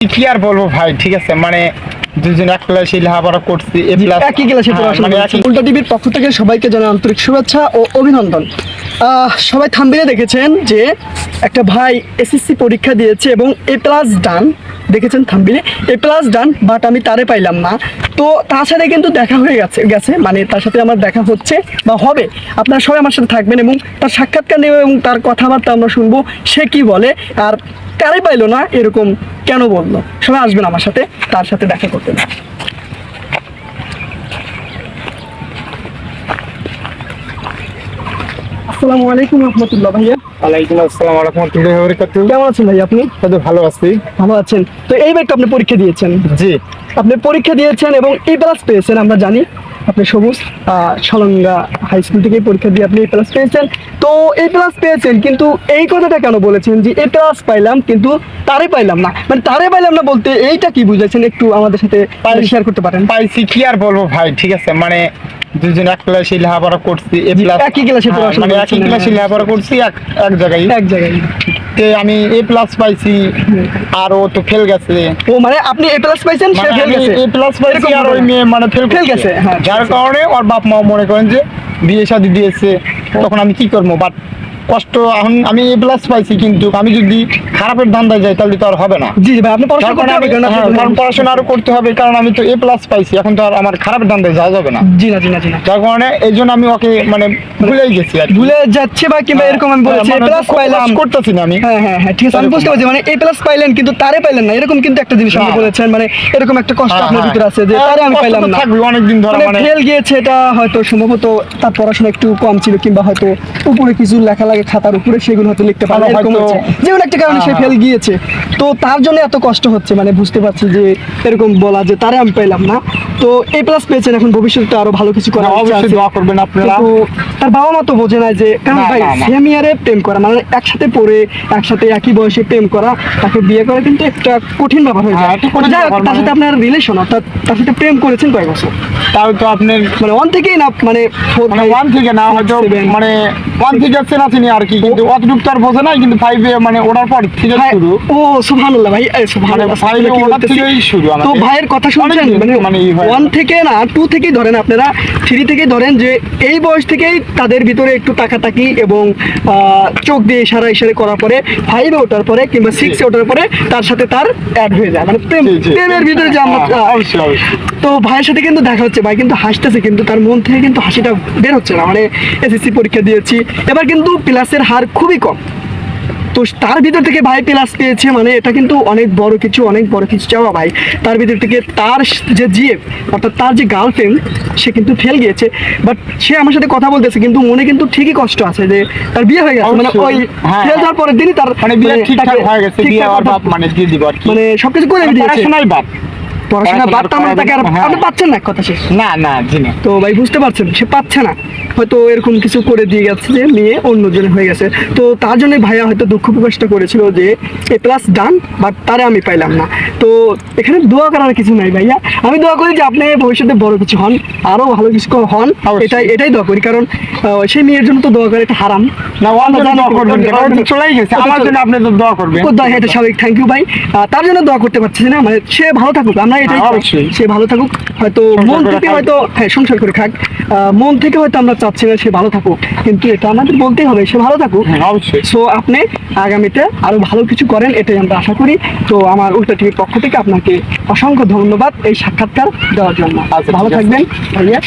কি আর বলবো ভাই, ঠিক আছে মানে দুজন এক ক্লাসে লেখাপড়া করছি, এ প্লাস একই ক্লাসে পড়াশোনা করছি। উল্টা টিভির পক্ষ থেকে সবাইকে জানাই আন্তরিক শুভেচ্ছা ও অভিনন্দন। সবাই থাম্বনেলে দেখেছেন যে একটা ভাই এসএসসি পরীক্ষা দিয়েছে এবং A+ ডান, দেখেছেন থাম্বনেলে A+ ডান, বাট আমি তারে পাইলাম না। তো তার সাথে কিন্তু দেখা হয়ে গেছে মানে তার সাথে আমার দেখা হচ্ছে বা হবে। আপনারা সবাই আমার সাথে থাকবেন এবং তার সাক্ষাৎকার নেব এবং তার কথাবার্তা আমরা শুনবো, সে কি বলে আর তারে পাইলো না এরকম কেন বললো। সবাই আসবেন আমার সাথে, তার সাথে দেখা করতে। আসসালামু আলাইকুম রহমতুল্লাহ ভাইয়া। ওয়ালাইকুম আসসালাম ওয়া রাহমাতুল্লাহি ওয়া বারাকাতুহু। কেমন আছেন ভাই আপনি? ভালো আছি। ভালো আছেন তো? এইবার তো আপনি পরীক্ষা দিয়েছেন। জি, আপনি পরীক্ষা দিয়েছেন এবং A+ পেয়েছেন, আমরা জানি। আপনি সবুজ সলঙ্গা হাই স্কুল থেকে পরীক্ষা দিয়ে আপনি A+ পেয়েছেন। তো A+ পেয়েছেন, কিন্তু এই কথাটা কেন বলেছেন যে A+ পাইলাম কিন্তু তারে পাইলাম না? মানে তারে পাইলাম না বলতে এইটা কি বুঝাইছেন, একটু আমাদের সাথে শেয়ার করতে পারেন? পাইছি কি আর বলবো ভাই, ঠিক আছে মানে দুজন এক ক্লাসে লেখাপড়া করছি, এ প্লাস একই ক্লাসে পড়াশোনা মানে করছেন? একই ক্লাসে লেখাপড়া করছি এক জায়গায়। তে আমি A+ পাইছি আর ও তো ফেল গেছে। ও মানে আপনি A+ পাইছেন, সে ফেল গেছে? A+ পাইছি আর ওই মেয়ে মানে ফেল গেছে। হ্যাঁ, যার কারণে ওর বাপ মা মনে করেন যে বিয়ে শাদী দিয়েছে, তখন আমি কি করবো। বাট কষ্ট এখন আমি A+ পাইছি, কিন্তু আমি যদি খারাপের ধান্দায় যাই তাহলে তো আর হবে না। জি ভাই, আপনি পড়াশোনা করতে হবে কারণ পড়াশোনা আরো করতে হবে, কারণ আমি তো A+ পাইছি, এখন তো আর আমার খারাপের ধান্দায় যাওয়া যাবে না। জি না। যার কারণে এই জন্য আমি ওকে মানে ভুলেই গেছি আর ভুলে যাচ্ছে বা কিংবা এরকম আমি বলেছি A+ পাইলাম করতেছি না আমি। হ্যাঁ ঠিক আছে, আমি বুঝতে পারছি। মানে A+ পাইলেন কিন্তু তারে পাইলেন না, এরকম কিন্তু একটা জিনিস আপনি বলেছেন। মানে এরকম একটা কষ্ট আপনার ভিতরে আছে যে তারে আমি পাইলাম না। থাকবে অনেকদিন ধরে, মানে ফেল গিয়েছে, এটা হয়তো সম্ভবত তার পড়াশোনা একটু কম ছিল, কিংবা হয়তো উপরে কিছু লেখা লাগে খাতার উপরে, সেগুলো হয়তো লিখতে পারে, এরকম হচ্ছে যে কোনো একটা কারণে সে ফেল গিয়েছে। তো তার জন্য এত কষ্ট হচ্ছে, মানে বুঝতে পারছি যে এরকম বলা যে তারে আমি পাইলাম না। তো A+ পেয়েছেন, এখন ভবিষ্যতে আরো ভালো কিছু করা অবশ্যই দোয়া করবেন আপনারা। তার বাবা মা তো বোঝে না যে, কারণ ভাই সেম ইয়ারে প্রেম করা মানে একসাথে পড়ে একসাথে একই বয়সে প্রেম করা, তাকে বিয়ে করা কিন্তু একটা কঠিন ব্যাপার হয়ে যায়। তার সাথে আপনার রিলেশন, অর্থাৎ তার সাথে প্রেম করেছেন কয় বছর? তাও তো আপনার মানে 1 থেকেই না, মানে 1 থেকে না, হয়তো মানে 1 থেকে চেনাচিনি আর কি, কিন্তু অতটুকু তো আর বোঝে নাই, কিন্তু 5 এ মানে ওঠার পর থেকে শুরু। ও সুবহানাল্লাহ ভাই, সুবহানাল্লাহ। 5 এ ওঠার থেকেই শুরু আমাদের। তো ভাইয়ের কথা শুনছেন, মানে 1 থেকে না 2 থেকেই ধরেন, আপনারা 3 থেকেই ধরেন যে এই বয়স থেকেই তাদের ভিতরে একটু তাকাতাকি এবং চোখ দিয়ে ইশারা করার পরে 5 এ ওঠার পরে কিংবা 6 এ ওঠার পরে তার সাথে তার অ্যাড হয়ে যায়, মানে প্রেমের ভিতরে যে আমরা। তো ভাইয়ের সাথে কিন্তু দেখা হচ্ছে, ভাই কিন্তু হাসতেছে, কিন্তু তার মন থেকে কিন্তু হাসিটা বের হচ্ছে না। মানে এসএসসি পরীক্ষা দিয়েছি, এবার কিন্তু প্লাসের হার খুবই কম। তো তার ভিতর থেকে ভাই প্লাস পেয়েছে, মানে এটা কিন্তু অনেক বড় কিছু চাওয়া ভাই। তার ভিতর থেকে তার যে জিএফ, অর্থাৎ তার যে গার্লফ্রেন্ড, সে কিন্তু ফেল গিয়েছে, বাট সে আমার সাথে কথা বলতেছে, কিন্তু মনে কিন্তু ঠিকই কষ্ট আছে যে তার বিয়ে হয়ে গেছে। মানে ওই ফেল যাওয়ার পরের দিনই তার মানে বিয়ে ঠিকঠাক হয়ে গেছে, বিয়ে আর বাপ মানে দিয়ে দিব আর কি, মানে সবকিছু করে দিয়েছে। পড়াশোনাই বাপ, পড়াশোনা বাদটা আমরা তাকে আর আপনি পাচ্ছেন না, কথা শেষ। না জি না। তো ভাই বুঝতে পারছেন সে পাচ্ছে না, হয়তো এরকম কিছু করে দিয়ে গেছে যে মেয়ে অন্যজন হয়ে গেছে। তো তার জন্য ভাইয়া হয়তো দুঃখ প্রকাশটা করেছিল যে A+ ডান, বাট তারে আমি পাইলাম না। তো এখানে দোয়া করার কিছু নাই ভাইয়া, আমি দোয়া করি যে আপনি ভবিষ্যতে বড় কিছু হন, আরো ভালো কিছু হন, এটাই দোয়া করি। কারণ সেই মেয়ের জন্য তো দোয়া করে এটা হারাম না। চলেই গেছে, আমার জন্য আপনি তো দোয়া করবেন। এটা স্বাভাবিক, থ্যাংক ইউ ভাই। তার জন্য দোয়া করতে পারছি না, মানে সে ভালো থাকুক, আমরা এটাই সে ভালো থাকুক। হয়তো মন থেকে হয়তো সংসার করে খাক, মন থেকে হয়তো আমরা চাচ্ছি না সে ভালো থাকুক, কিন্তু এটা আমাদের বলতেই হবে সে ভালো থাকুক। সো আপনি আগামীতে আরো ভালো কিছু করেন, এটাই আমরা আশা করি। তো আমার উল্টা টিভির পক্ষ থেকে আপনাকে অসংখ্য ধন্যবাদ এই সাক্ষাৎকার দেওয়ার জন্য। ভালো থাকবেন ভাইয়া।